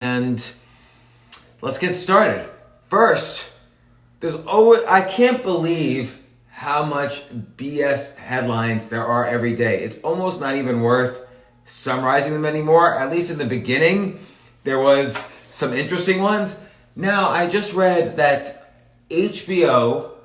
And let's get started. First, I can't believe how much BS headlines there are every day. It's almost not even worth summarizing them anymore. At least in the beginning, there was some interesting ones. Now, I just read that HBO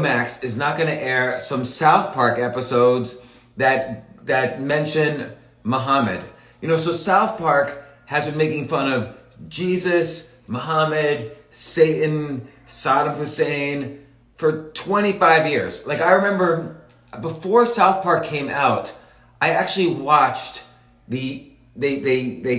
Max is not going to air some South Park episodes that mention Muhammad. So South Park has been making fun of Jesus, Muhammad, Satan, Saddam Hussein for 25 years. Like, I remember before South Park came out, I actually watched they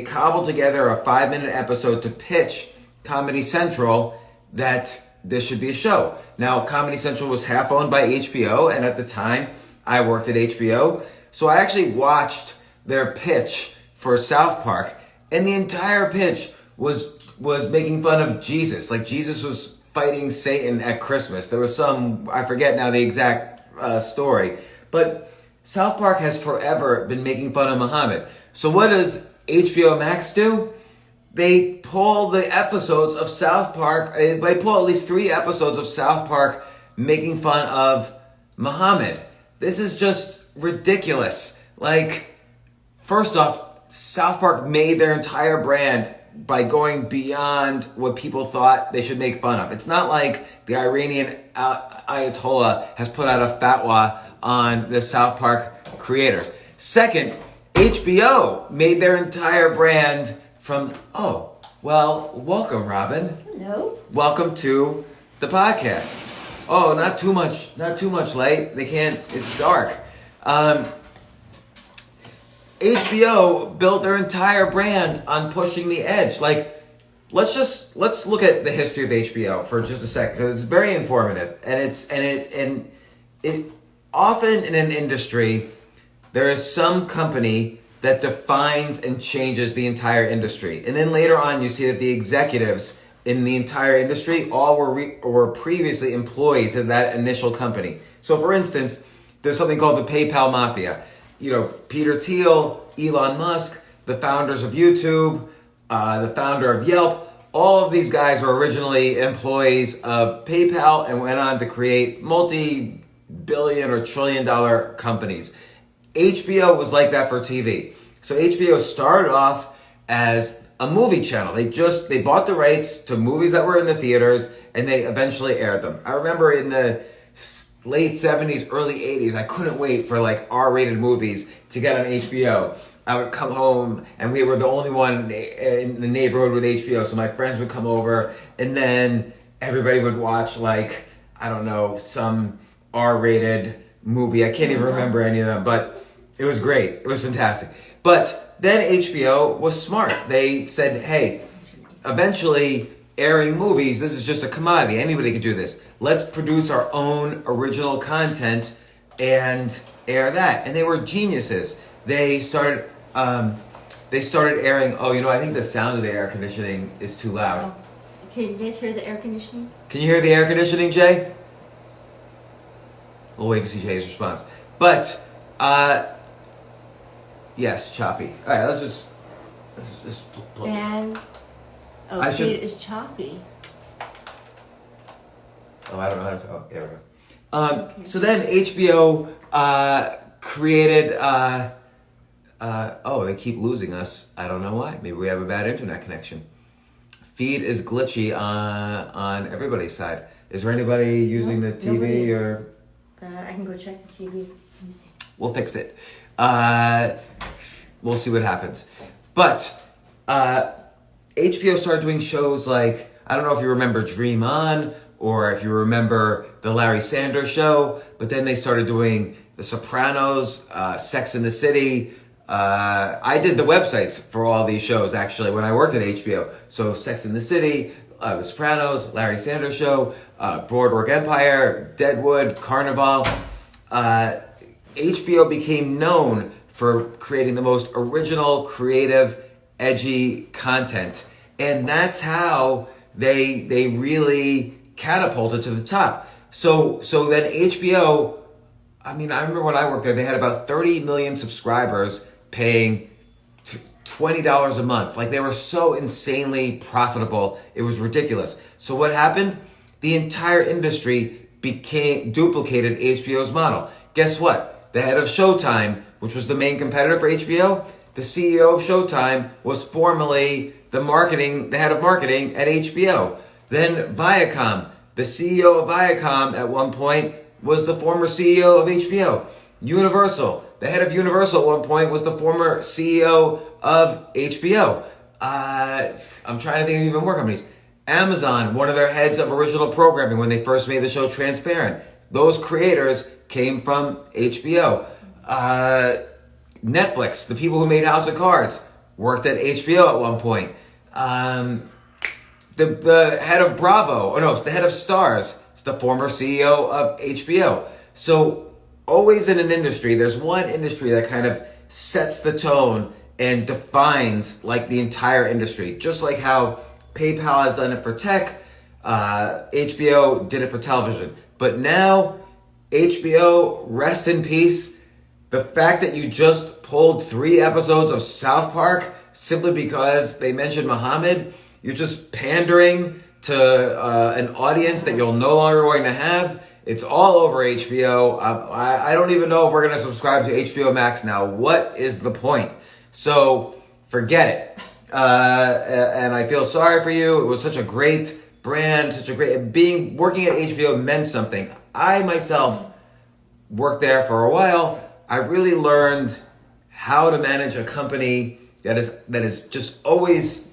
cobbled together a 5-minute episode to pitch Comedy Central that this should be a show. Now, Comedy Central was half owned by HBO, and at the time, I worked at HBO. So I actually watched their pitch for South Park, and the entire pitch was making fun of Jesus. Like, Jesus was fighting Satan at Christmas. There was I forget now the exact story, but South Park has forever been making fun of Muhammad. So what does HBO Max do? They pull the episodes of South Park, they pull at least 3 episodes of South Park making fun of Muhammad. This is just ridiculous. Like, first off, South Park made their entire brand by going beyond what people thought they should make fun of. It's not like the Iranian Ayatollah has put out a fatwa on the South Park creators. Second, HBO made their entire brand from, welcome, Robin. Hello. Welcome to the podcast. Oh, not too much light. They can't, it's dark. HBO built their entire brand on pushing the edge. Like, let's look at the history of HBO for just a second, because it's very informative, and it often in an industry there is some company that defines and changes the entire industry, and then later on you see that the executives in the entire industry all were previously employees of that initial company. So, for instance, there's something called the PayPal Mafia. Peter Thiel, Elon Musk, the founders of YouTube, the founder of Yelp, all of these guys were originally employees of PayPal and went on to create multi-billion or trillion-dollar companies. HBO was like that for TV. So HBO started off as a movie channel. They bought the rights to movies that were in the theaters, and they eventually aired them. I remember in the late 70s, early 80s, I couldn't wait for R-rated movies to get on HBO. I would come home, and we were the only one in the neighborhood with HBO, so my friends would come over, and then everybody would watch, some R-rated movie. I can't even remember any of them, but it was great. It was fantastic. But then HBO was smart. They said, hey, eventually airing movies, this is just a commodity. Anybody can do this. Let's produce our own original content and air that. And they were geniuses. They started airing, I think the sound of the air conditioning is too loud. Oh. Can you guys hear the air conditioning? Can you hear the air conditioning, Jay? We'll wait to see Jay's response. But, yes, choppy. All right, let's just plug this. And, it is choppy. Oh, I don't know how to. Oh, there we go. So then HBO created. They keep losing us. I don't know why. Maybe we have a bad internet connection. Feed is glitchy on everybody's side. Is there anybody using the TV nobody. or? I can go check the TV. Let me see. We'll fix it. We'll see what happens. But HBO started doing shows like, I don't know if you remember Dream On, or if you remember the Larry Sanders Show, but then they started doing The Sopranos, Sex and the City. I did the websites for all these shows, actually, when I worked at HBO. So Sex and the City, The Sopranos, Larry Sanders Show, Boardwalk Empire, Deadwood, Carnival. HBO became known for creating the most original, creative, edgy content. And that's how they really catapulted to the top. So then HBO, I remember when I worked there, they had about 30 million subscribers paying $20 a month. Like, they were so insanely profitable. It was ridiculous. So what happened? The entire industry duplicated HBO's model. Guess what? The head of Showtime, which was the main competitor for HBO, the CEO of Showtime was formerly the head of marketing at HBO. Then Viacom, the CEO of Viacom at one point was the former CEO of HBO. Universal, the head of Universal at one point was the former CEO of HBO. I'm trying to think of even more companies. Amazon, one of their heads of original programming when they first made the show Transparent. Those creators came from HBO. Netflix, the people who made House of Cards, worked at HBO at one point. The head of the head of Starz is the former CEO of HBO. So always in an industry, there's one industry that kind of sets the tone and defines like the entire industry. Just like how PayPal has done it for tech, HBO did it for television. But now, HBO, rest in peace. The fact that you just pulled 3 episodes of South Park simply because they mentioned Muhammad, you're just pandering to an audience that you're no longer going to have. It's all over HBO. I don't even know if we're going to subscribe to HBO Max now. What is the point? So forget it. And I feel sorry for you. It was such a great brand, working at HBO meant something. I myself worked there for a while. I really learned how to manage a company that is just always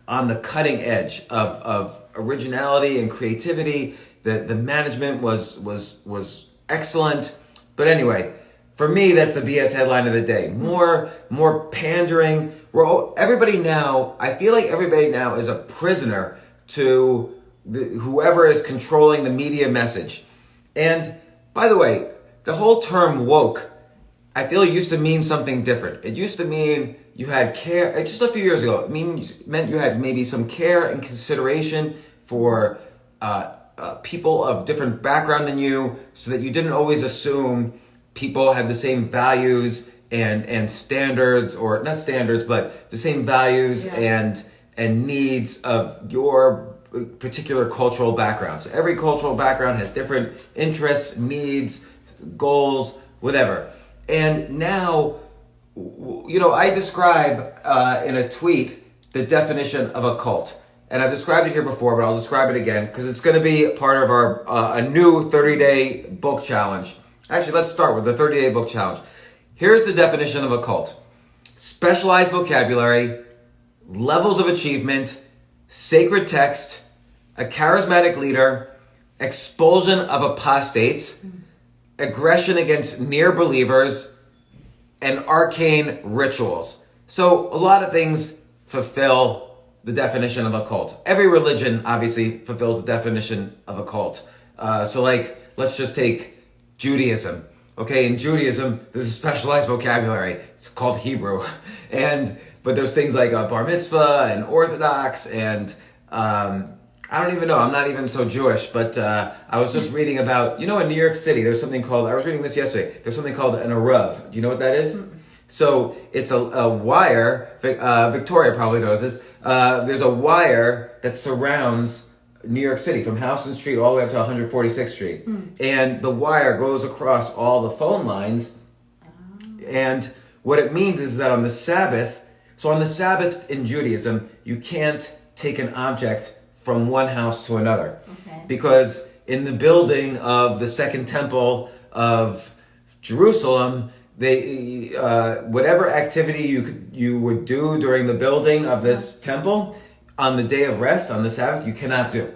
on the cutting edge of originality and creativity. The management was excellent. But anyway, for me, that's the BS headline of the day. More pandering. I feel like everybody now is a prisoner to whoever is controlling the media message. And by the way, the whole term woke, I feel it used to mean something different. It used to mean you had care. Just a few years ago, it meant you had maybe some care and consideration for people of different background than you, so that you didn't always assume people had the same values and standards, or not standards, but the same values and needs of your particular cultural background. So every cultural background has different interests, needs, goals, whatever. And now, I describe in a tweet the definition of a cult. And I've described it here before, but I'll describe it again because it's going to be part of our a new 30-day book challenge. Actually, let's start with the 30-day book challenge. Here's the definition of a cult. Specialized vocabulary, levels of achievement, sacred text, a charismatic leader, expulsion of apostates, aggression against near believers, and arcane rituals. So a lot of things fulfill the definition of a cult. Every religion obviously fulfills the definition of a cult. So let's just take Judaism. Okay, in Judaism, there's a specialized vocabulary. It's called Hebrew. But there's things like bar mitzvah and Orthodox and I don't even know. I'm not even so Jewish, but I was just reading about, in New York City, there's something called, I was reading this yesterday, there's something called an Eruv. Do you know what that is? Mm-hmm. So it's a wire, Victoria probably knows this, there's a wire that surrounds New York City from Houston Street all the way up to 146th Street. Mm. And the wire goes across all the phone lines. And what it means is that on the Sabbath in Judaism, you can't take an object from one house to another. Okay. Because in the building of the Second Temple of Jerusalem, they whatever activity you would do during the building of this temple, on the day of rest, on the Sabbath, you cannot do.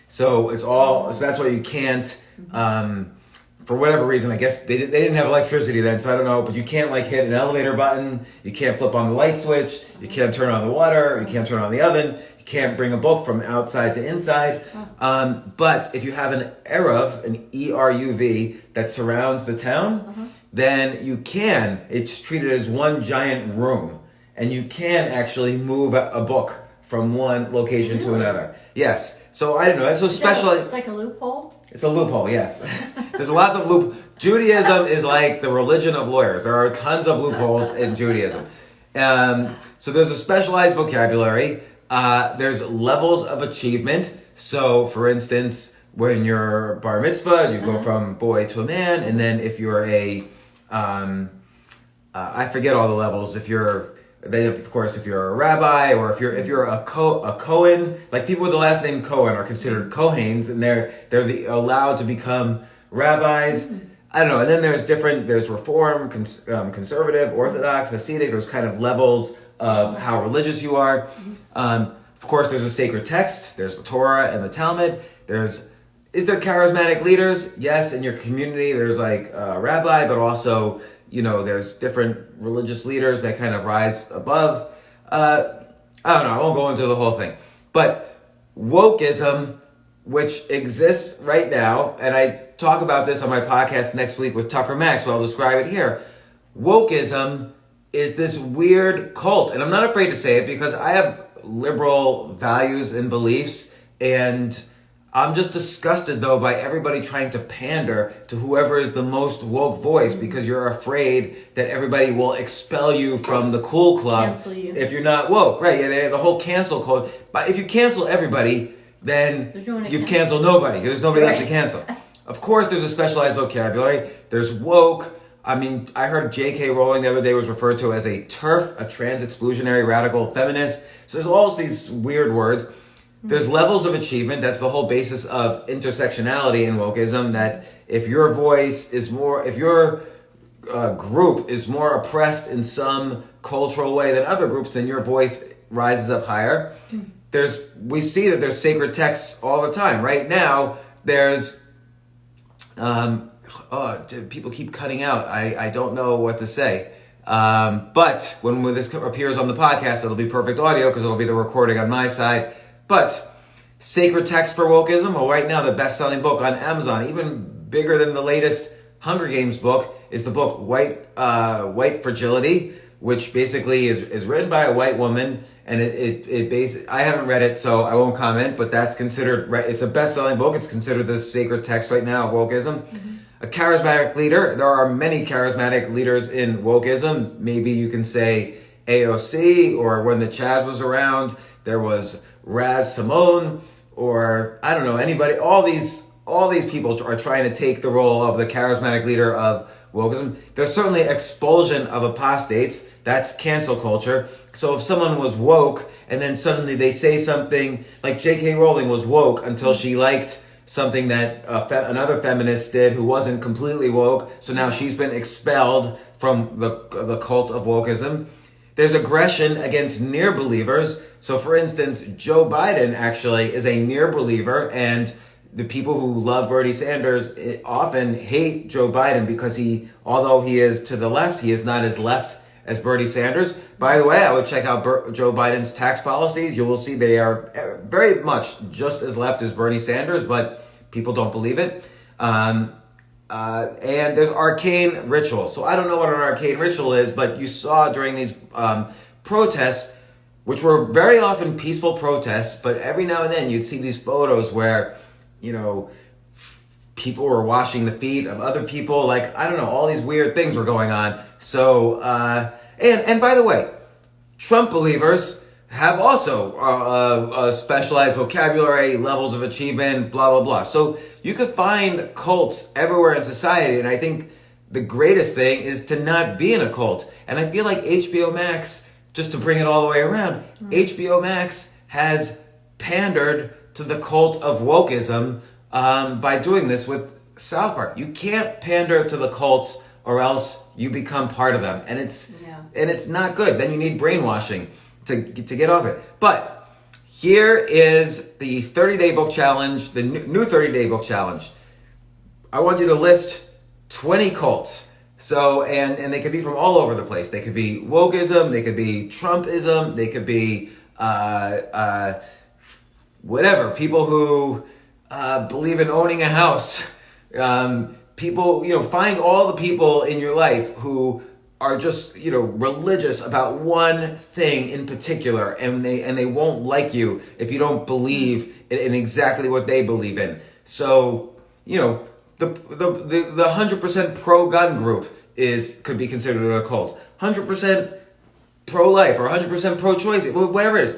So that's why you can't, for whatever reason, I guess they didn't have electricity then, so I don't know, but you can't hit an elevator button, you can't flip on the light switch, you can't turn on the water, you can't turn on the oven, you can't bring a book from outside to inside. But if you have an Eruv, an ERUV, that surrounds the town, then you can, it's treated as one giant room, and you can actually move a book from one location to another. Yes. So I don't know. It's so special. It's like a loophole? It's a loophole, yes. There's lots of Judaism is like the religion of lawyers. There are tons of loopholes in Judaism. So there's a specialized vocabulary. There's levels of achievement. So, for instance, when you're bar mitzvah, you go from boy to a man, and then if you're I forget all the levels. If you're a rabbi, or if you're a Cohen, like people with the last name Cohen are considered Kohens, and they're allowed to become rabbis. I don't know. And then there's Reform, Conservative, Orthodox, Hasidic. There's kind of levels of how religious you are. Of course, there's a sacred text. There's the Torah and the Talmud. Is there charismatic leaders? Yes, in your community, there's like a rabbi, but also, there's different religious leaders that kind of rise above. I don't know. I won't go into the whole thing. But wokeism, which exists right now, and I talk about this on my podcast next week with Tucker Max, but I'll describe it here. Wokeism is this weird cult, and I'm not afraid to say it because I have liberal values and beliefs, and I'm just disgusted, though, by everybody trying to pander to whoever is the most woke voice, because you're afraid that everybody will expel you from the cool club if you're not woke. Right, yeah, the whole cancel code. But if you cancel everybody, then you've canceled nobody. There's nobody left to cancel. Of course, there's a specialized vocabulary. There's woke. I mean, I heard J.K. Rowling the other day was referred to as a TERF, a trans-exclusionary radical feminist. So there's all these weird words. There's levels of achievement. That's the whole basis of intersectionality in wokeism, that if your voice is more, if your group is more oppressed in some cultural way than other groups, then your voice rises up higher. We see that there's sacred texts all the time. Right now, there's, people keep cutting out. I don't know what to say. But when this appears on the podcast, it'll be perfect audio because it'll be the recording on my side. But sacred text for wokeism, well, right now the best-selling book on Amazon, even bigger than the latest Hunger Games book, is the book White Fragility, which basically is written by a white woman, and I haven't read it, so I won't comment, but that's considered, right, it's a best-selling book. It's considered the sacred text right now of wokeism. A charismatic leader. There are many charismatic leaders in wokeism. Maybe you can say AOC, or when the Chaz was around, there was Raz Simone, or I don't know, anybody. All these people are trying to take the role of the charismatic leader of wokeism. There's certainly expulsion of apostates. That's cancel culture. So if someone was woke and then suddenly they say something like J.K. Rowling was woke until she liked something that another feminist did who wasn't completely woke, so now she's been expelled from the cult of wokeism. There's aggression against near believers. So for instance, Joe Biden actually is a near believer, and the people who love Bernie Sanders often hate Joe Biden because although he is to the left, he is not as left as Bernie Sanders. By the way, I would check out Joe Biden's tax policies. You will see they are very much just as left as Bernie Sanders, but people don't believe it. And there's arcane rituals. So I don't know what an arcane ritual is, but you saw during these protests, which were very often peaceful protests, but every now and then you'd see these photos where, people were washing the feet of other people. Like, I don't know, all these weird things were going on. So, and by the way, Trump believers have also a specialized vocabulary, levels of achievement, blah, blah, blah. So you could find cults everywhere in society, and I think the greatest thing is to not be in a cult. And I feel like HBO Max, just to bring it all the way around, HBO Max has pandered to the cult of wokeism by doing this with South Park. You can't pander to the cults or else you become part of them. And it's not good. Then you need brainwashing to get off it. But here is the 30-day book challenge, the new 30-day book challenge. I want you to list 20 cults. So, and they could be from all over the place. They could be wokeism, they could be Trumpism, they could be whatever. People who believe in owning a house. People, find all the people in your life who are just, religious about one thing in particular, and they won't like you if you don't believe in exactly what they believe in. So, the 100% pro-gun group could be considered a cult. 100% pro-life or 100% pro-choice, whatever it is.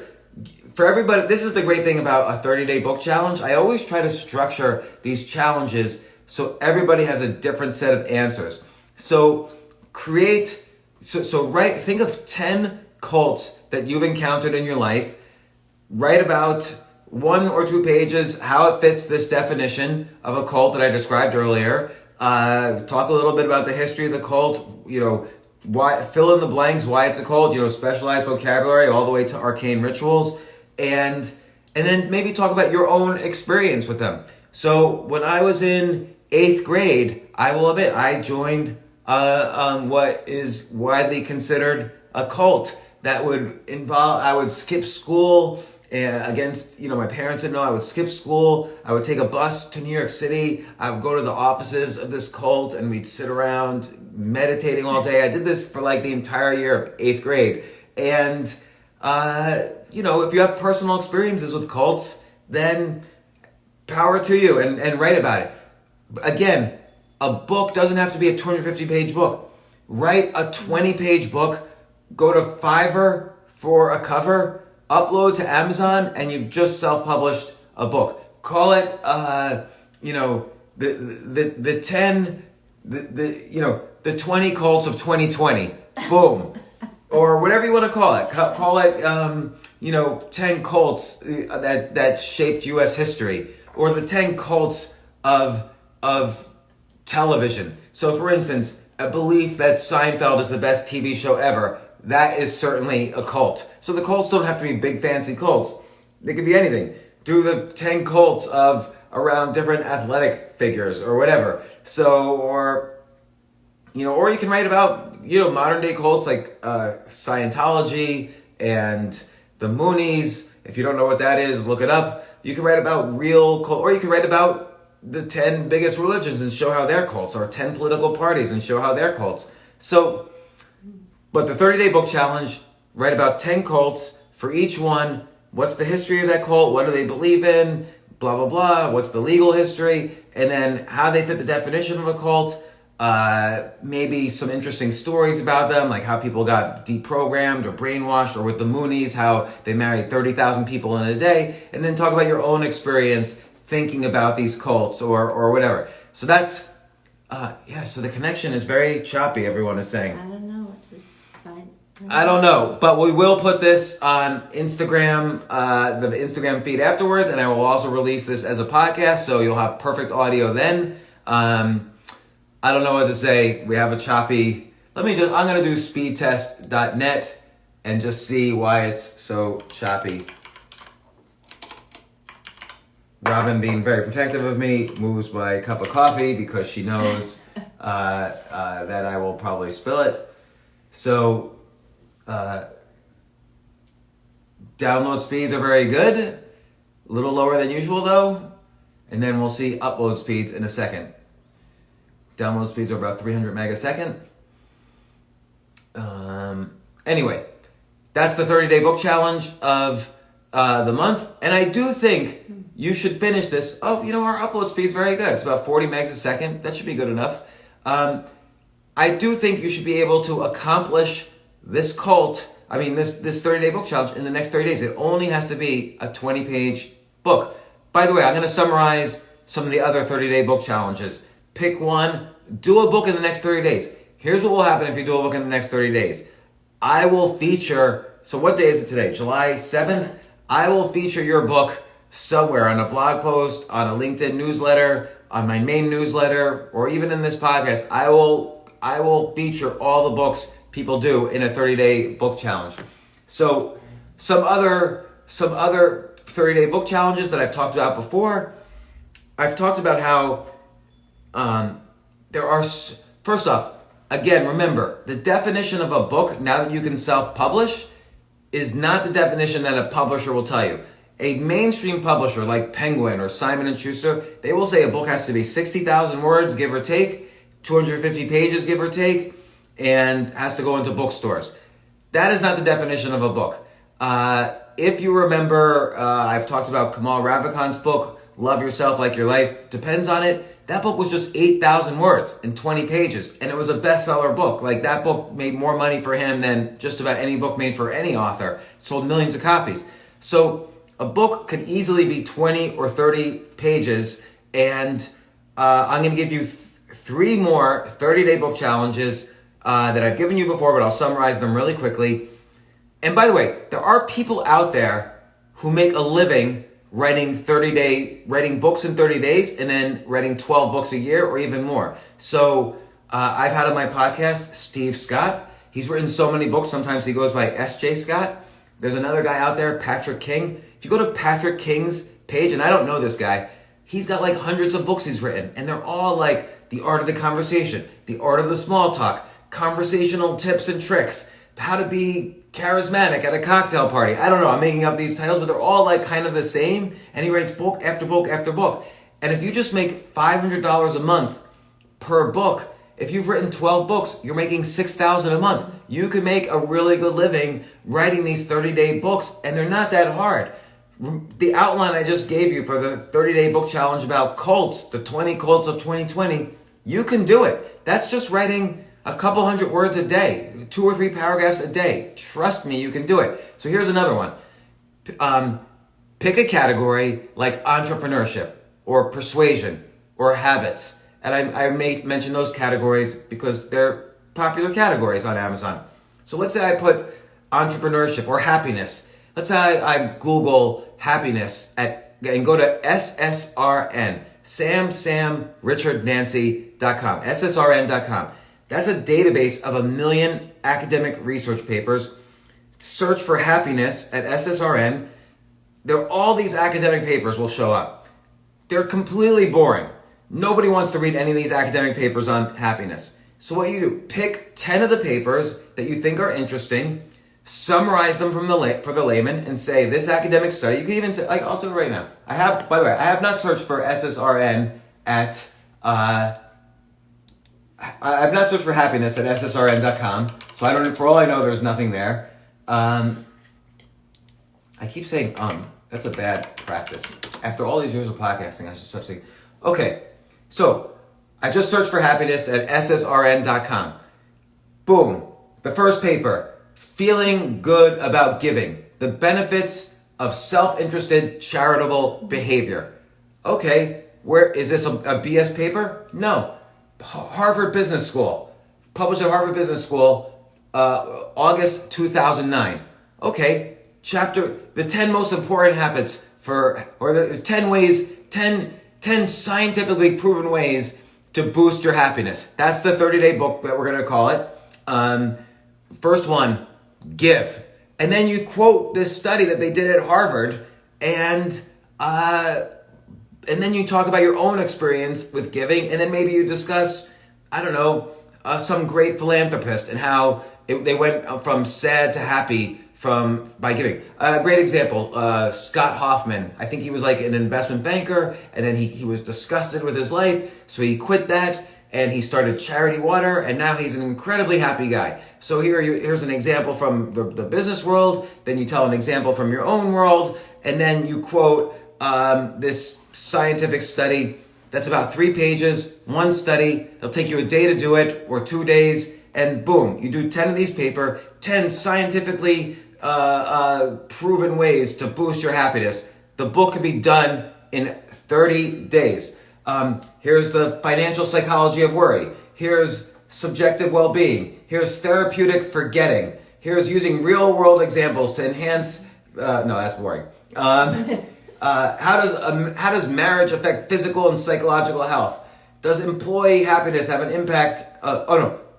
For everybody, this is the great thing about a 30-day book challenge. I always try to structure these challenges so everybody has a different set of answers. So think of 10 cults that you've encountered in your life. Write about 1 or 2 pages how it fits this definition of a cult that I described earlier. Talk a little bit about the history of the cult, why, fill in the blanks, why it's a cult, specialized vocabulary all the way to arcane rituals, and then maybe talk about your own experience with them. So when I was in 8th grade, I will admit, I joined what is widely considered a cult that would involve, I would skip school against, my parents didn't know. I would skip school. I would take a bus to New York City. I would go to the offices of this cult and we'd sit around meditating all day. I did this for like the entire year of 8th grade. And, if you have personal experiences with cults, then power to you and write about it. Again, a book doesn't have to be a 250-page book. Write a 20-page book, go to Fiverr for a cover, upload to Amazon, and you've just self-published a book. Call it, the 20 cults of 2020. Boom. Or whatever you want to call it. Call it, 10 cults that shaped U.S. history. Or the 10 cults of television. So, for instance, a belief that Seinfeld is the best TV show ever. That is certainly a cult. So the cults don't have to be big fancy cults. They could be anything. Do the 10 cults around different athletic figures or whatever. So, or you can write about, modern day cults like Scientology and the Moonies. If you don't know what that is, look it up. You can write about real cult, or you can write about the 10 biggest religions and show how they're cults, or 10 political parties and show how they're cults. So, but the 30-day book challenge, write about 10 cults for each one. What's the history of that cult? What do they believe in? Blah, blah, blah. What's the legal history? And then how they fit the definition of a cult. Maybe some interesting stories about them, like how people got deprogrammed or brainwashed, or with the Moonies, how they married 30,000 people in a day. And then talk about your own experience thinking about these cults or whatever. So that's, so the connection is very choppy, everyone is saying. I don't know what to find. I don't know, but we will put this on Instagram, the Instagram feed afterwards, and I will also release this as a podcast, so you'll have perfect audio then. I don't know what to say. We have a choppy... I'm going to do speedtest.net and just see why it's so choppy. Robin, being very protective of me, moves my cup of coffee because she knows that I will probably spill it. So, download speeds are very good. A little lower than usual, though. And then we'll see upload speeds in a second. Download speeds are about 300 megasecond. Anyway, that's the 30-day book challenge of the month. And I do think you should finish this. Oh, our upload speed is very good. It's about 40 megs a second. That should be good enough. I do think you should be able to accomplish this cult, this 30-day book challenge in the next 30 days. It only has to be a 20-page book. By the way, I'm going to summarize some of the other 30-day book challenges. Pick one, do a book in the next 30 days. Here's what will happen if you do a book in the next 30 days. I will feature, so what day is it today? July 7th? I will feature your book somewhere on a blog post, on a LinkedIn newsletter, on my main newsletter, or even in this podcast. I will feature all the books people do in a 30-day book challenge. So some other 30-day book challenges that I've talked about before. I've talked about how there are, first off, again, remember, the definition of a book, now that you can self-publish, is not the definition that a publisher will tell you. A mainstream publisher like Penguin or Simon & Schuster, they will say a book has to be 60,000 words, give or take, 250 pages, give or take, and has to go into bookstores. That is not the definition of a book. If you remember, I've talked about Kamal Ravikant's book, Love Yourself Like Your Life Depends on It. That book was just 8,000 words and 20 pages, and it was a bestseller book. Like, that book made more money for him than just about any book made for any author. It sold millions of copies. So a book could easily be 20 or 30 pages, and I'm going to give you three more 30-day book challenges that I've given you before, but I'll summarize them really quickly. And by the way, there are people out there who make a living writing books in 30 days and then writing 12 books a year or even more. So I've had on my podcast Steve Scott. He's written so many books. Sometimes he goes by S.J. Scott. There's another guy out there, Patrick King. If you go to Patrick King's page, and I don't know this guy, he's got like hundreds of books he's written, and they're all like The Art of the Conversation, The Art of the Small Talk, Conversational Tips and Tricks, How to Be Charismatic at a Cocktail Party. I don't know, I'm making up these titles, but they're all like kind of the same, and he writes book after book after book. And if you just make $500 a month per book, if you've written 12 books, you're making $6,000 a month. You can make a really good living writing these 30-day books, and they're not that hard. The outline I just gave you for the 30-day book challenge about cults, the 20 cults of 2020, you can do it. That's just writing a couple hundred words a day, 2 or 3 paragraphs a day. Trust me, you can do it. So here's another one. Pick a category like entrepreneurship or persuasion or habits. And I may mention those categories because they're popular categories on Amazon. So let's say I put entrepreneurship or happiness. Let's say I Google happiness and go to SSRN, SamRichardNancy.com, SSRN.com. That's a database of 1 million academic research papers. Search for happiness at SSRN. All these academic papers will show up. They're completely boring. Nobody wants to read any of these academic papers on happiness. So what you do, pick 10 of the papers that you think are interesting, summarize them for the layman, and say, this academic study, you can even say, like, I'll do it right now. By the way, I have not searched for SSRN at, I have not searched for happiness at SSRN.com, so I don't, for all I know, there's nothing there. I keep saying, that's a bad practice. After all these years of podcasting, I should stop saying, okay, so I just searched for happiness at SSRN.com. Boom, the first paper. Feeling good about giving. The benefits of self-interested charitable behavior. Okay, where is this a BS paper? No. Harvard Business School. Published at Harvard Business School, August 2009. Okay, chapter, the 10 most important habits the 10 scientifically proven ways to boost your happiness. That's the 30-day book that we're going to call it. First one, give. And then you quote this study that they did at Harvard, and then you talk about your own experience with giving, and then maybe you discuss, I don't know, some great philanthropist and how they went from sad to happy by giving. A great example, Scott Hoffman. I think he was like an investment banker, and then he was disgusted with his life, so he quit that, and he started Charity Water, and now he's an incredibly happy guy. So here's an example from the business world, then you tell an example from your own world, and then you quote this scientific study that's about 3 pages, one study. It'll take you a day to do it, or 2 days, and boom, you do 10 of these 10 scientifically proven ways to boost your happiness. The book can be done in 30 days. Here's the financial psychology of worry. Here's subjective well-being. Here's therapeutic forgetting. Here's using real-world examples to enhance. No, that's boring. How does marriage affect physical and psychological health? Does employee happiness have an impact?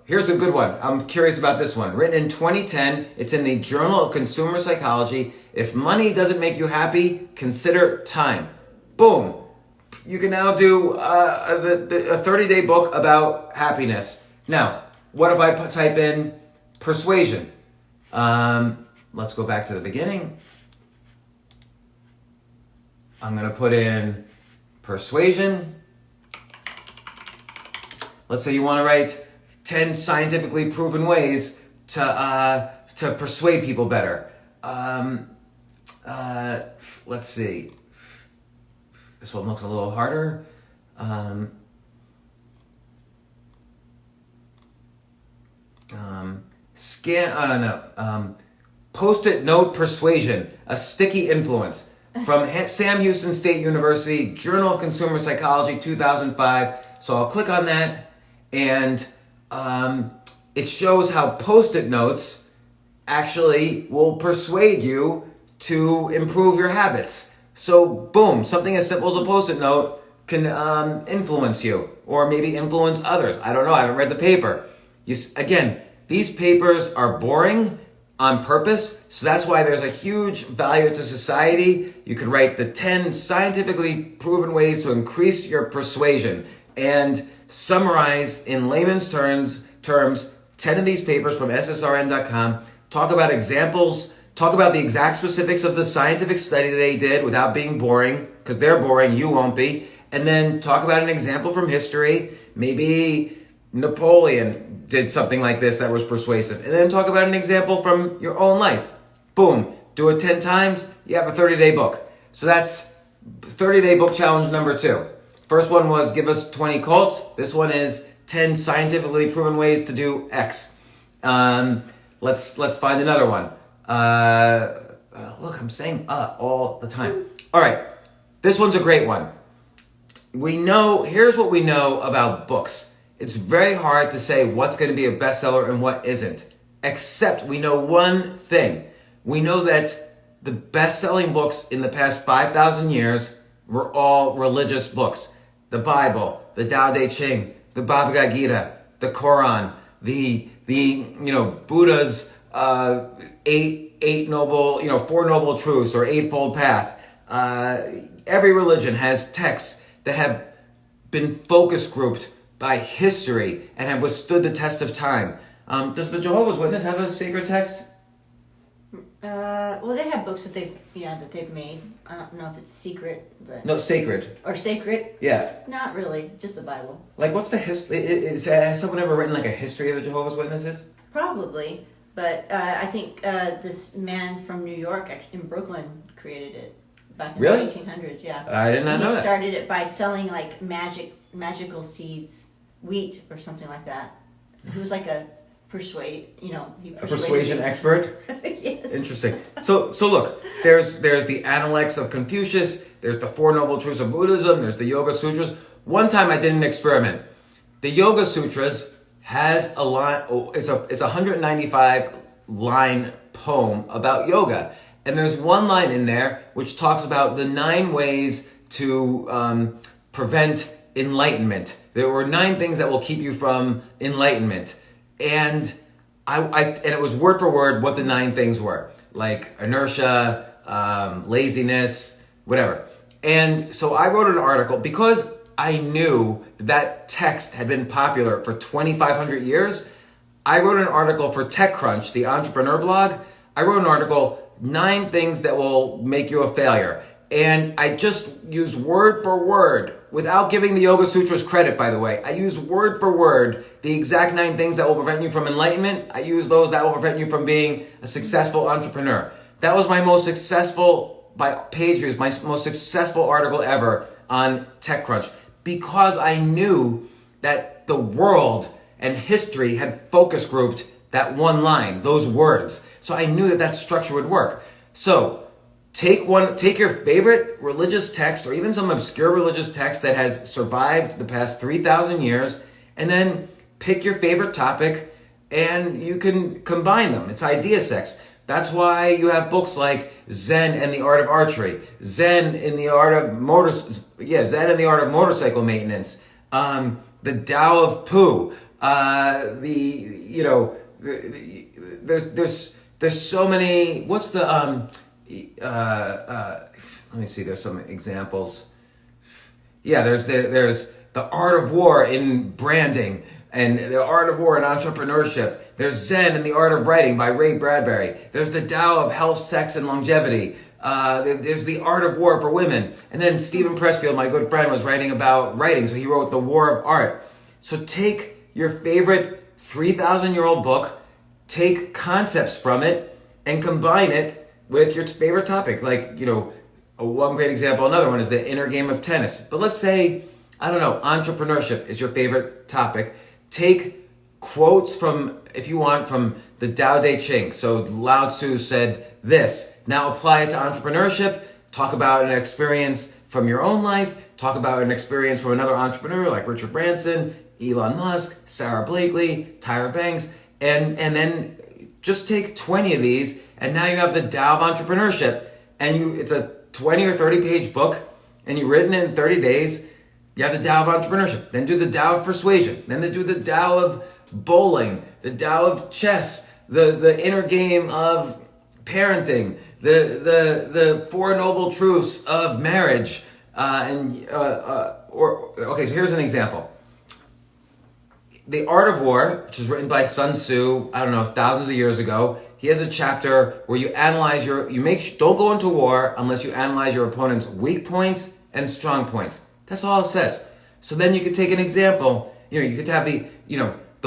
Here's a good one. I'm curious about this one. Written in 2010, it's in the Journal of Consumer Psychology. If money doesn't make you happy, consider time. Boom. You can now do a 30-day book about happiness. Now, what if I type in persuasion? Let's go back to the beginning. I'm going to put in persuasion. Let's say you want to write 10 scientifically proven ways to persuade people better. Let's see. This one looks a little harder. Post-it note persuasion, a sticky influence from Sam Houston State University, Journal of Consumer Psychology, 2005. So I'll click on that, and it shows how post-it notes actually will persuade you to improve your habits. So boom, something as simple as a post-it note can influence you, or maybe influence others. I don't know, I haven't read the paper. Again, these papers are boring on purpose, so that's why there's a huge value to society. You could write the 10 scientifically proven ways to increase your persuasion and summarize in layman's terms 10 of these papers from ssrn.com. Talk about examples, talk about the exact specifics of the scientific study they did without being boring, because they're boring, you won't be. And then talk about an example from history. Maybe Napoleon did something like this that was persuasive. And then talk about an example from your own life. Boom. Do it 10 times, you have a 30-day book. So that's 30-day book challenge number 2. First one was give us 20 cults. This one is 10 scientifically proven ways to do X. Let's find another one. Look, I'm saying all the time. All right. This one's a great one. Here's what we know about books. It's very hard to say what's going to be a bestseller and what isn't, except we know one thing. We know that the best-selling books in the past 5,000 years were all religious books. The Bible, the Tao Te Ching, the Bhagavad Gita, the Quran, the Buddha's Four Noble Truths or Eightfold Path. Every religion has texts that have been focus grouped by history and have withstood the test of time. Does the Jehovah's Witness have a sacred text? Well, they have books that they've made. I don't know if it's secret, but No, sacred. or sacred. Yeah. Not really, just the Bible. Like, what's the history? Has someone ever written like a history of the Jehovah's Witnesses? Probably, but I think this man from New York in Brooklyn created it back in Really? the 1800s. Yeah. I did not know He that. started it by selling like magical seeds, wheat or something like that. He was like a persuasion expert. Yes. Interesting. So look, there's the Analects of Confucius. There's the Four Noble Truths of Buddhism. There's the Yoga Sutras. One time I did an experiment. The Yoga Sutras has a line. It's a 195 line poem about yoga, and there's one line in there which talks about the 9 ways to prevent enlightenment. There were 9 things that will keep you from enlightenment. And and it was word for word what the 9 things were, like inertia, laziness, whatever. And so I wrote an article because I knew that text had been popular for 2,500 years. I wrote an article for TechCrunch, the entrepreneur blog. I wrote an article, 9 things that will make you a failure. And I just used word for word, without giving the Yoga Sutras credit, by the way. I use word for word the exact 9 things that will prevent you from enlightenment. I use those that will prevent you from being a successful entrepreneur. That was my most successful, by page views, my most successful article ever on TechCrunch, because I knew that the world and history had focus grouped that one line, those words. So I knew that structure would work. So take your favorite religious text, or even some obscure religious text that has survived the past 3,000 years, and then pick your favorite topic, and you can combine them. It's idea sex. That's why you have books like Zen and the Art of Archery, Zen in the Art of Motorcycle Maintenance, the Tao of Pooh, there's so many. What's the let me see. There's some examples. Yeah, there's the Art of War in branding and the Art of War in entrepreneurship. There's Zen and the Art of Writing by Ray Bradbury. There's the Tao of Health, Sex, and Longevity. There's the Art of War for Women. And then Stephen Pressfield, my good friend, was writing about writing, so he wrote The War of Art. So take your favorite 3,000-year-old book, take concepts from it, and combine it with your favorite topic. Like, one great example, another one is the inner game of tennis. But let's say, I don't know, entrepreneurship is your favorite topic. Take quotes from, if you want, from the Tao Te Ching. So Lao Tzu said this. Now apply it to entrepreneurship. Talk about an experience from your own life. Talk about an experience from another entrepreneur like Richard Branson, Elon Musk, Sarah Blakely, Tyra Banks, and then just take 20 of these, and now you have the Tao of entrepreneurship, and it's a 20 or 30 page book, and you've written it in 30 days. You have the Tao of entrepreneurship. Then do the Tao of persuasion. Then they do the Tao of bowling, the Tao of chess, the inner game of parenting, the Four Noble Truths of marriage, okay. So here's an example. The Art of War, which was written by Sun Tzu, I don't know, thousands of years ago. He has a chapter where you analyze don't go into war unless you analyze your opponent's weak points and strong points. That's all it says. So then you could take an example. You could have the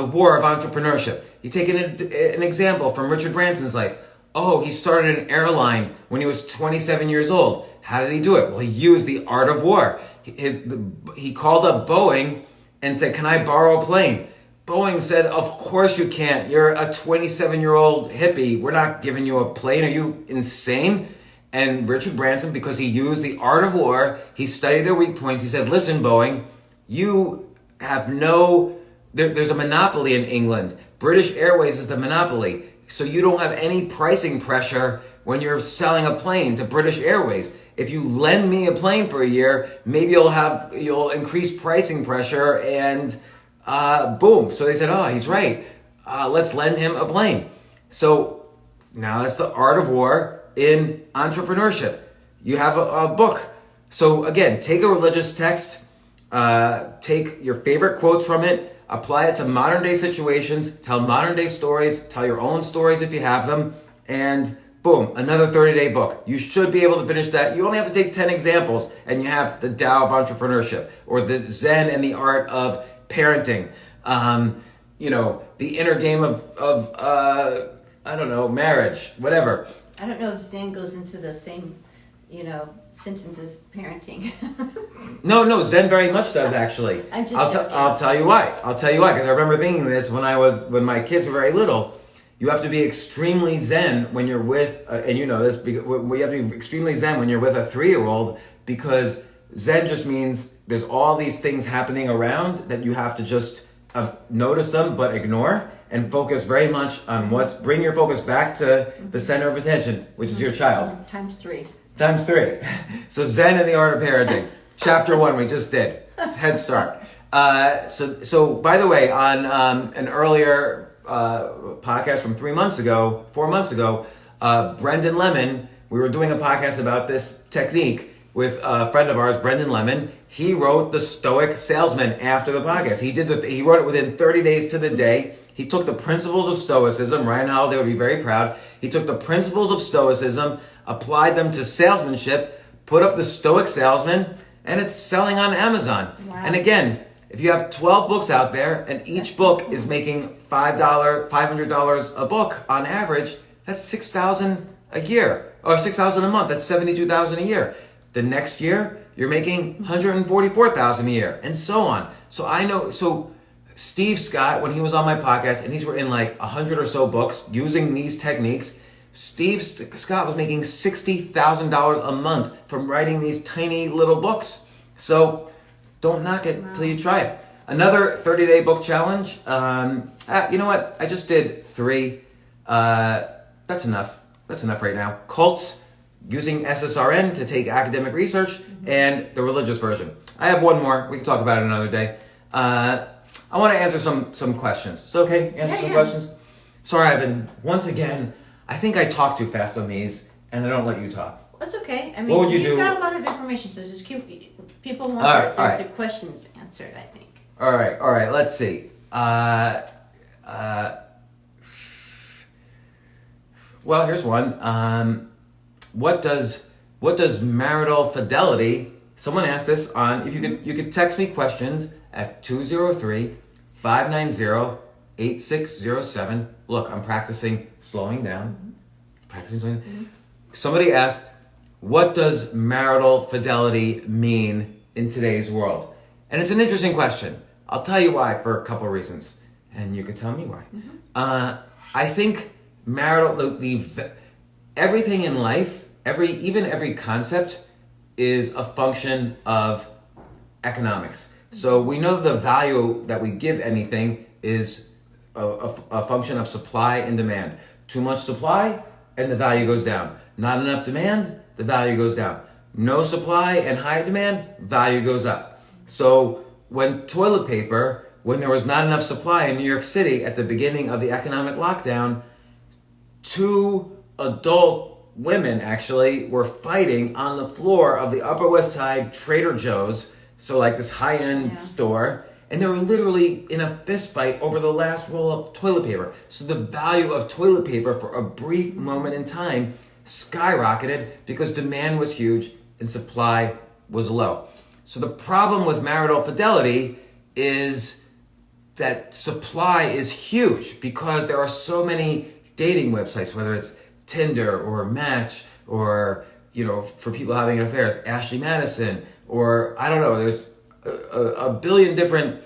war of entrepreneurship. You take an example from Richard Branson's life. Oh, he started an airline when he was 27 years old. How did he do it? Well, he used the art of war. He called up Boeing and said, can I borrow a plane? Boeing said, of course you can't. You're a 27-year-old hippie. We're not giving you a plane. Are you insane? And Richard Branson, because he used the art of war, he studied their weak points. He said, listen, Boeing, you have there's a monopoly in England. British Airways is the monopoly. So you don't have any pricing pressure when you're selling a plane to British Airways. If you lend me a plane for a year, maybe you'll increase pricing pressure, and boom. So they said, oh, he's right. Let's lend him a plane. So now that's the art of war in entrepreneurship. You have a book. So again, take a religious text, take your favorite quotes from it, apply it to modern day situations, tell modern day stories, tell your own stories if you have them, and boom, another 30-day book. You should be able to finish that. You only have to take 10 examples, and you have the Tao of entrepreneurship, or the Zen and the art of parenting. The inner game of I don't know, marriage, whatever. I don't know if Zen goes into the same, sentence as parenting. No, Zen very much does, actually. I'll tell you why. Because I remember thinking this when my kids were very little. You have to be extremely Zen when you're with, and you know this, you have to be extremely Zen when you're with a 3-year-old, because Zen just means there's all these things happening around that you have to just notice them but ignore, and focus very much on bring your focus back to the center of attention, which is your child. Times 3. So Zen and the Art of Parenting. Chapter 1 we just did. Head start. So by the way, on an earlier podcast from 4 months ago, Brendan Lemon, we were doing a podcast about this technique with a friend of ours, Brendan Lemon. He wrote The Stoic Salesman after the podcast. He wrote it within 30 days to the day. He took the principles of Stoicism. Ryan Holiday would be very proud. He took the principles of Stoicism, applied them to salesmanship, put up The Stoic Salesman, and it's selling on Amazon. Wow. And again, if you have 12 books out there and each book is making $500 a book on average, that's $6,000 a year, or $6,000 a month. That's $72,000 a year. The next year, you're making $144,000 a year, and so on. So Steve Scott, when he was on my podcast, and he's written like 100 or so books using these techniques, Steve Scott was making $60,000 a month from writing these tiny little books. So don't knock it till you try it. Another 30-day book challenge. You know what? I just did 3. That's enough. That's enough right now. Cults, using SSRN to take academic research, and the religious version. I have one more. We can talk about it another day. I want to answer some questions. Is it okay? Answer some questions? Sorry, once again, I think I talk too fast on these, and I don't let you talk. That's okay. I mean, what would you you've do? got a lot of information, so just keep people want their questions answered, I think. All right. Let's see. Well, here's one. What does marital fidelity? Someone asked this on. If you could text me questions at 203-590-8607. Look, I'm practicing slowing down. Somebody asked, what does marital fidelity mean in today's world? And it's an interesting question. I'll tell you why for a couple of reasons. and you could tell me why. I think everything in life, every concept is a function of economics. So we know the value that we give anything is a function of supply and demand. Too much supply and the value goes down. Not enough demand, the value goes down. No supply and high demand, value goes up. So when there was not enough supply in New York City at the beginning of the economic lockdown, 2 adult women actually were fighting on the floor of the Upper West Side Trader Joe's, so like this high-end store, and they were literally in a fist fight over the last roll of toilet paper. So the value of toilet paper for a brief moment in time skyrocketed because demand was huge and supply was low. So the problem with marital fidelity is that supply is huge because there are so many dating websites, whether it's Tinder or Match or, for people having affairs, Ashley Madison, or I don't know, there's a billion different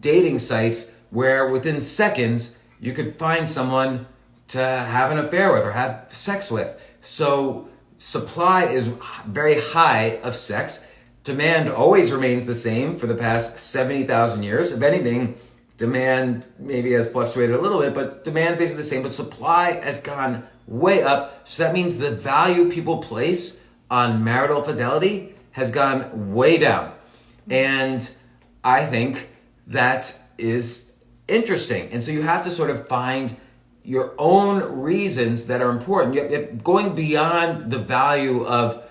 dating sites where within seconds you could find someone to have an affair with or have sex with. So supply is very high of sex. Demand always remains the same for the past 70,000 years. If anything, demand maybe has fluctuated a little bit, but demand is basically the same, but supply has gone way up. So that means the value people place on marital fidelity has gone way down. And I think that is interesting. And so you have to sort of find your own reasons that are important. Going beyond the value of,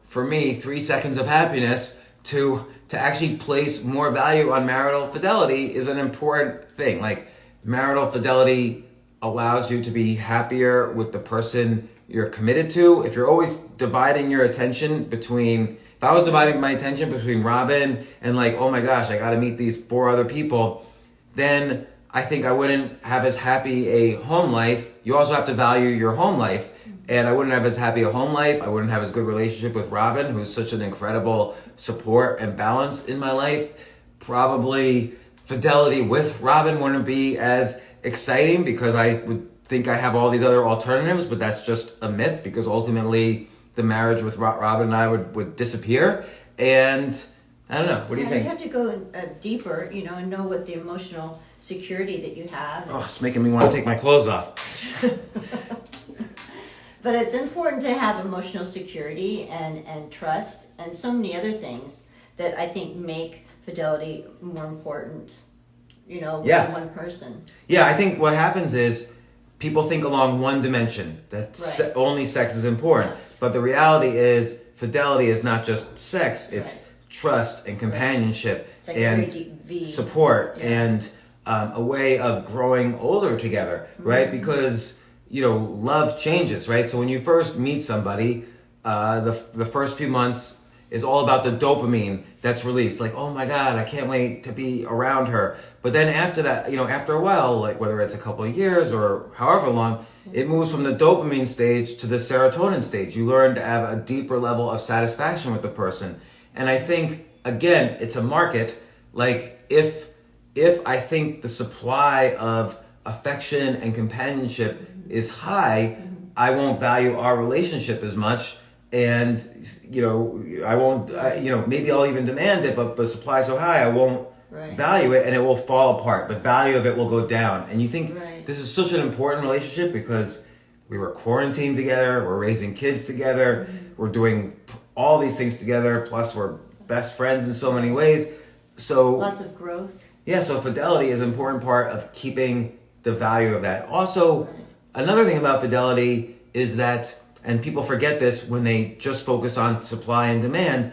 for me, 3 seconds of happiness to actually place more value on marital fidelity is an important thing. Like, marital fidelity allows you to be happier with the person you're committed to. If you're always dividing your attention if I was dividing my attention between Robin and oh my gosh, I got to meet these 4 other people, then I think I wouldn't have as happy a home life. You also have to value your home life. And I wouldn't have as happy a home life. I wouldn't have as good relationship with Robin, who's such an incredible support and balance in my life. Probably fidelity with Robin wouldn't be as exciting because I would think I have all these other alternatives, but that's just a myth because ultimately the marriage with Robin and I would disappear. And I don't know. What do you think? You have to go deeper, and know what the emotional security that you have. Oh, it's making me want to take my clothes off. But it's important to have emotional security and trust and so many other things that I think make fidelity more important, with one person. Yeah, I think what happens is people think along one dimension, that only sex is important. Yeah. But the reality is fidelity is not just sex, it's trust and companionship and support and a way of growing older together, right? Because love changes, right? So when you first meet somebody, the first few months is all about the dopamine that's released. Like, oh my God, I can't wait to be around her. But then after that, after a while, whether it's a couple of years or however long, it moves from the dopamine stage to the serotonin stage. You learn to have a deeper level of satisfaction with the person. And I think, again, it's a market. If I think the supply of affection and companionship is high, I won't value our relationship as much, and I won't. Maybe I'll even demand it, but supply so high, I won't value it, and it will fall apart. But value of it will go down. And you think this is such an important relationship because we were quarantined together, we're raising kids together, we're doing all these things together. Plus, we're best friends in so many ways. So lots of growth. Yeah. So fidelity is an important part of keeping the value of that. Also. Another thing about fidelity is that, and people forget this when they just focus on supply and demand,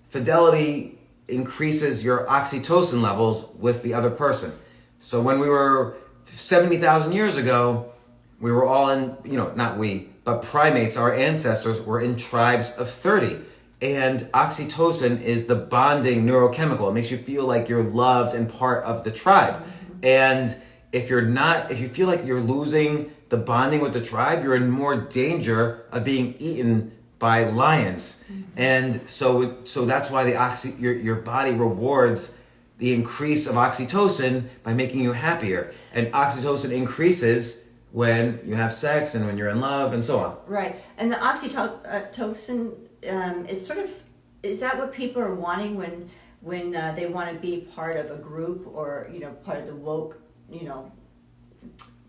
fidelity increases your oxytocin levels with the other person. So when we were 70,000 years ago, we were all in, not we, but primates, our ancestors were in tribes of 30. And oxytocin is the bonding neurochemical. It makes you feel like you're loved and part of the tribe. And if you feel like you're losing the bonding with the tribe, you're in more danger of being eaten by lions. And so that's why your body rewards the increase of oxytocin by making you happier. And oxytocin increases when you have sex and when you're in love and so on. Right. And the oxytocin is sort of, is that what people are wanting when they want to be part of a group or, part of the woke,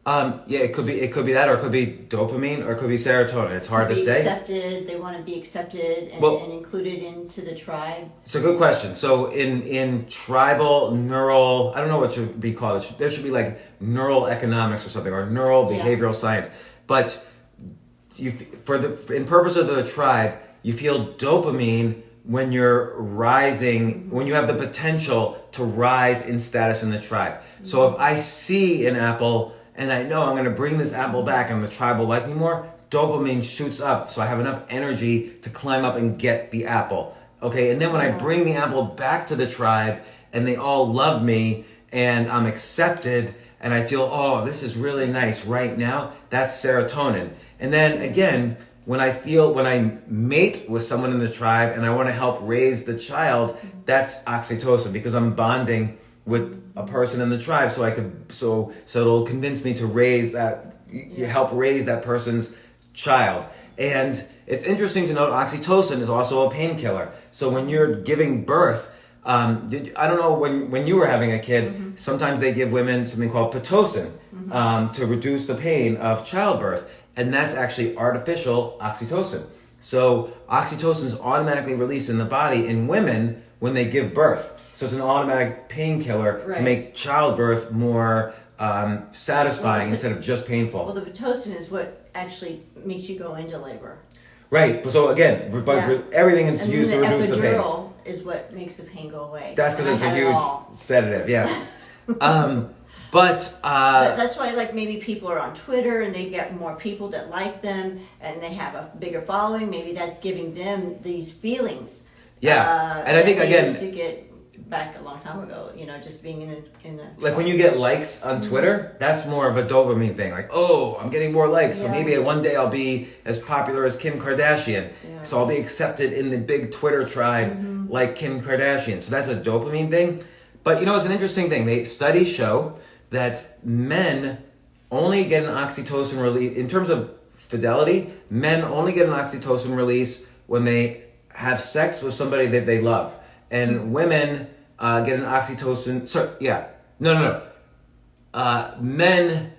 Yeah, it could be that, or it could be dopamine, or it could be serotonin. It's hard to say. Accepted. They want to be accepted and included into the tribe. It's a good question. So in tribal neural, I don't know what should be called. There should be like neural economics or something, or neural behavioral science. But in purpose of the tribe, you feel dopamine when you're rising, when you have the potential to rise in status in the tribe. So if I see an apple and I know I'm going to bring this apple back and the tribe will like me more, dopamine shoots up, so I have enough energy to climb up and get the apple. Okay, and then when I bring the apple back to the tribe and they all love me and I'm accepted and I feel, oh, this is really nice right now, that's serotonin. And then again, when I mate with someone in the tribe and I want to help raise the child, that's oxytocin, because I'm bonding with a person in the tribe, so it'll convince me to raise that, help raise that person's child. And it's interesting to note oxytocin is also a painkiller. So when you're giving birth, I don't know, when you were having a kid, sometimes they give women something called Pitocin to reduce the pain of childbirth, and that's actually artificial oxytocin. So oxytocin is automatically released in the body in women when they give birth. So it's an automatic painkiller to make childbirth more satisfying instead of just painful. Well, the Pitocin is what actually makes you go into labor. Right. So again, everything is used to reduce the pain. The epidural is what makes the pain go away. That's because it's a huge sedative. Yes. But that's why, like, maybe people are on Twitter and they get more people that like them and they have a bigger following. Maybe that's giving them these feelings. Yeah, and I think they again, used to get back a long time ago, just being in a like when you get likes on Twitter, that's more of a dopamine thing. Like, oh, I'm getting more likes, so maybe one day I'll be as popular as Kim Kardashian. Yeah. So I'll be accepted in the big Twitter tribe like Kim Kardashian. So that's a dopamine thing. But it's an interesting thing. Studies show that men only get an oxytocin release in terms of fidelity. Men only get an oxytocin release when they have sex with somebody that they love, and women get an oxytocin. Men.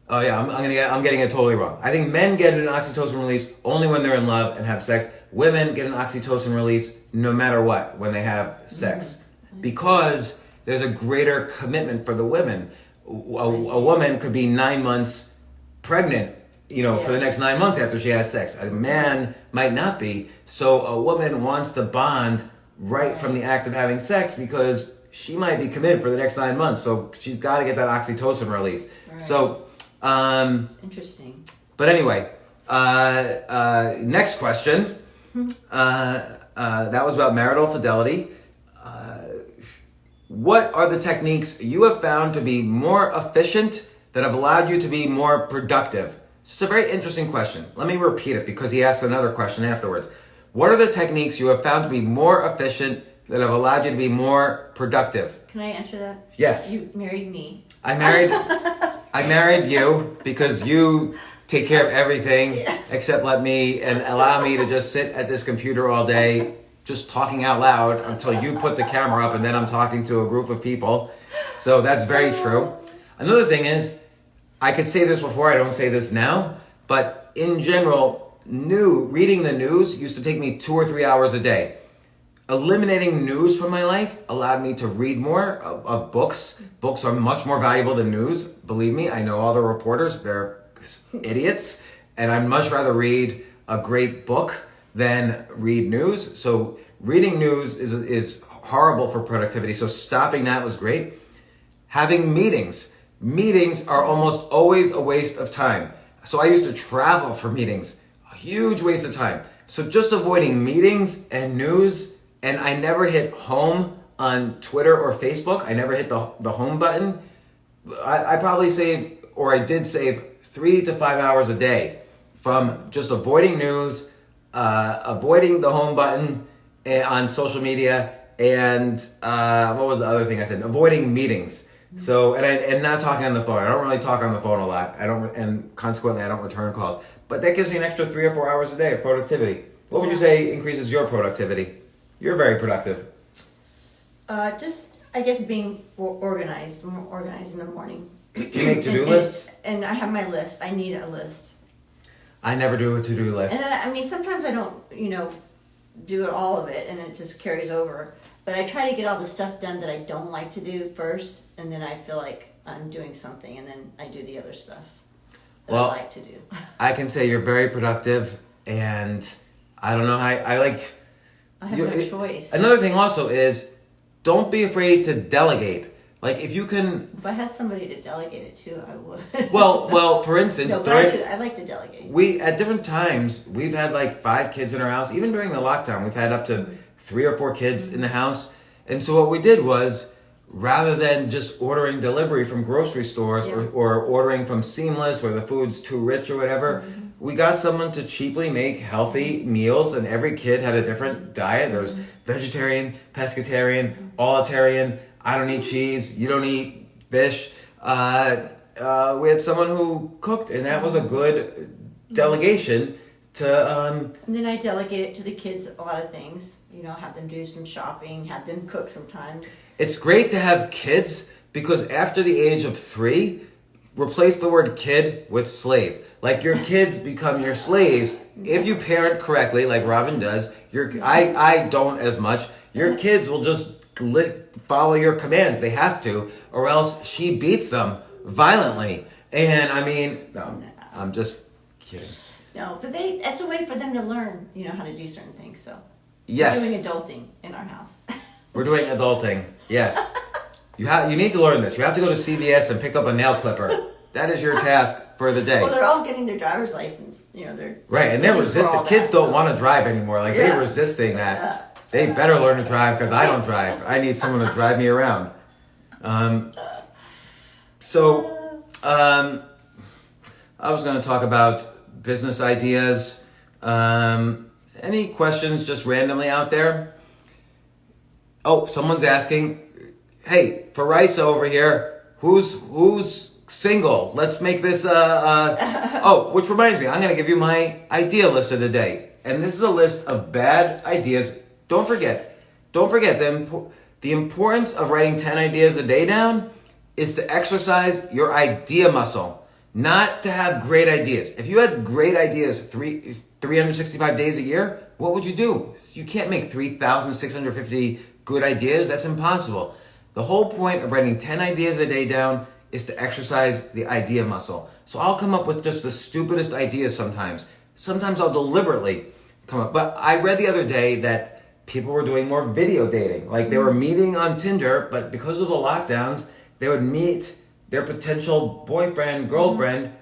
Oh yeah, I'm getting it totally wrong. I think men get an oxytocin release only when they're in love and have sex. Women get an oxytocin release no matter what when they have sex, because there's a greater commitment for the women. A woman could be 9 months pregnant, for the next 9 months after she has sex. A man might not be. So a woman wants to bond right from the act of having sex, because she might be committed for the next 9 months. So she's got to get that oxytocin release. Right. So, interesting. But anyway, next question. That was about marital fidelity. What are the techniques you have found to be more efficient that have allowed you to be more productive? It's a very interesting question. Let me repeat it, because he asked another question afterwards. What are the techniques you have found to be more efficient that have allowed you to be more productive? Can I answer that? Yes. You married me. I married you because you take care of everything except let me and allow me to just sit at this computer all day just talking out loud until you put the camera up, and then I'm talking to a group of people. So that's very true. Another thing is, I could say this before, I don't say this now, but in general, reading the news used to take me 2 or 3 hours a day. Eliminating news from my life allowed me to read more of books. Books are much more valuable than news. Believe me, I know all the reporters, they're idiots, and I'd much rather read a great book than read news. So reading news is horrible for productivity. So stopping that was great. Having meetings. Meetings are almost always a waste of time. So I used to travel for meetings. A huge waste of time. So just avoiding meetings and news, and I never hit home on Twitter or Facebook. I never hit the home button. I probably did save 3 to 5 hours a day from just avoiding news, avoiding the home button on social media, and what was the other thing I said? Avoiding meetings. So, and not talking on the phone. I don't really talk on the phone a lot. And consequently, I don't return calls. But that gives me an extra 3 or 4 hours a day of productivity. What would you say increases your productivity? You're very productive. Just, I guess, being organized, more organized in the morning. Do you make to-do lists? And I have my list. I need a list. I never do a to-do list. And I mean, sometimes I don't, do all of it, and it just carries over. But I try to get all the stuff done that I don't like to do first, and then I feel like I'm doing something, and then I do the other stuff that I like to do. I can say you're very productive, and I don't know, I have no choice. Another thing also is, don't be afraid to delegate. Like, if you can... If I had somebody to delegate it to, I would. Well, for instance... No, but I like to delegate. At different times, we've had like 5 kids in our house. Even during the lockdown, we've had up to 3 or 4 kids in the house. And so what we did was, rather than just ordering delivery from grocery stores or ordering from Seamless where the food's too rich or whatever, we got someone to cheaply make healthy meals, and every kid had a different diet. There was vegetarian, pescatarian, allitarian. I don't eat cheese. You don't eat fish. We had someone who cooked, and that was a good delegation to... And then I delegate it to the kids a lot of things. Have them do some shopping, have them cook sometimes. It's great to have kids, because after the age of 3, replace the word kid with slave. Like, your kids become your slaves if you parent correctly, like Robin does. I don't as much. Your kids will just follow your commands. They have to, or else she beats them violently. And I mean, no, I'm just kidding. No, but that's a way for them to learn, how to do certain things. So yes, we're doing adulting in our house. We're doing adulting. Yes, you need to learn this. You have to go to CVS and pick up a nail clipper. That is your task for the day. Well, they're all getting their driver's license. They're right, and they're resisting. Kids don't want to drive anymore. Like, they're resisting that. They better learn to drive, because I don't drive. I need someone to drive me around. I was going to talk about business ideas. Any questions just randomly out there? Oh, someone's asking, hey, for Rice over here, who's single? Let's make this, oh, which reminds me, I'm going to give you my idea list of the day. And this is a list of bad ideas. Don't forget the importance of writing 10 ideas a day down is to exercise your idea muscle, not to have great ideas. If you had great ideas 365 days a year, what would you do? You can't make 3,650 good ideas. That's impossible. The whole point of writing 10 ideas a day down is to exercise the idea muscle. So I'll come up with just the stupidest ideas sometimes. Sometimes I'll deliberately come up. But I read the other day that people were doing more video dating. Like, they were meeting on Tinder, but because of the lockdowns, they would meet their potential boyfriend, girlfriend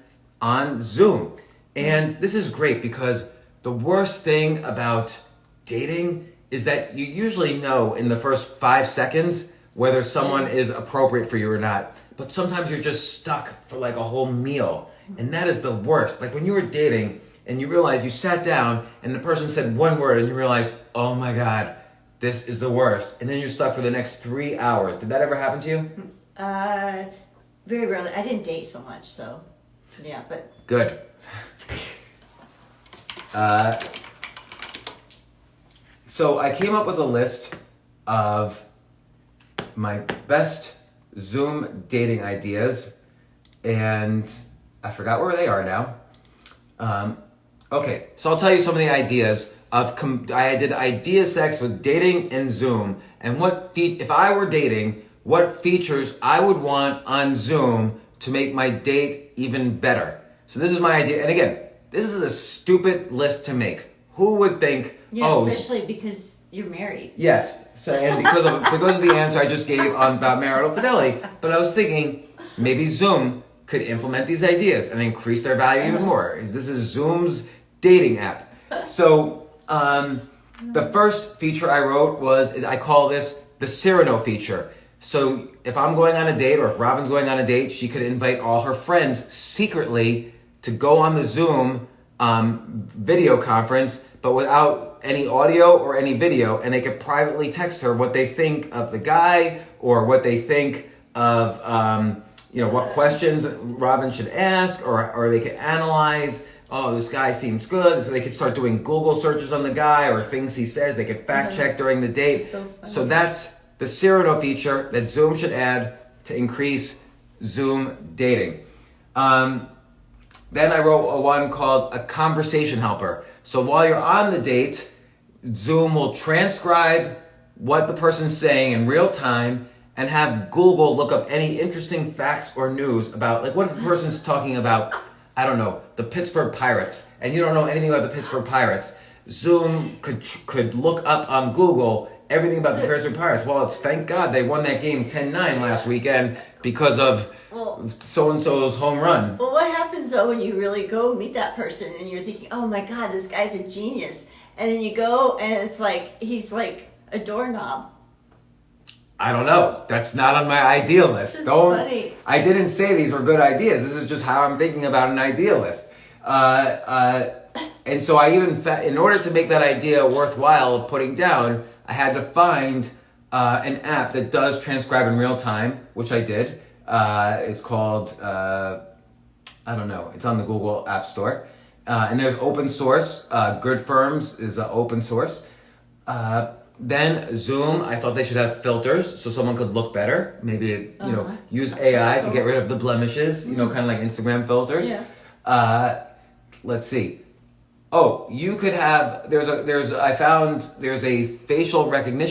on Zoom. And this is great, because the worst thing about dating is that you usually know in the first 5 seconds whether someone is appropriate for you or not. But sometimes you're just stuck for like a whole meal. And that is the worst. Like, when you were dating and you realize you sat down and the person said one word and you realize, oh my God, this is the worst. And then you're stuck for the next 3 hours. Did that ever happen to you? Very rarely. I didn't date so much, so yeah, but... Good. So I came up with a list of my best Zoom dating ideas, and I forgot where they are now. Okay, so I'll tell you some of the ideas of I did idea sex with dating and Zoom, and if I were dating, what features I would want on Zoom to make my date even better. So this is my idea, and again, this is a stupid list to make. Who would think? Yeah, especially because you're married. Yes. So, and because of the answer I just gave about marital fidelity, but I was thinking maybe Zoom could implement these ideas and increase their value even more. This is Zoom's dating app. So the first feature I wrote I call this the Cyrano feature. So if I'm going on a date, or if Robin's going on a date, she could invite all her friends secretly to go on the Zoom video conference, but without any audio or any video, and they could privately text her what they think of the guy or what they think of, what questions Robin should ask, or they could analyze, oh, this guy seems good. So they could start doing Google searches on the guy or things he says. They could fact check during the date. So that's the Cyrano feature that Zoom should add to increase Zoom dating. Then I wrote one called a conversation helper. So while you're on the date, Zoom will transcribe what the person's saying in real time and have Google look up any interesting facts or news about, like, what if the person's talking about, I don't know, the Pittsburgh Pirates, and you don't know anything about the Pittsburgh Pirates. Zoom could look up on Google everything about the Pittsburgh Pirates. Well, thank God they won that game 10-9 last weekend because of so-and-so's home run. Well, what happens, though, when you really go meet that person and you're thinking, oh, my God, this guy's a genius. And then you go and it's like, he's like a doorknob. I don't know. That's not on my ideal list. Funny. I didn't say these were good ideas. This is just how I'm thinking about an ideal list. And so I even, in order to make that idea worthwhile of putting down, I had to find an app that does transcribe in real time, which I did. It's called, I don't know, it's on the Google App Store. And there's open source. Good Firms is open source. Then Zoom, I thought they should have filters so someone could look better. Maybe, use AI to get rid of the blemishes, kind of like Instagram filters. Yeah. Let's see. Oh, you could have, there's a facial recognition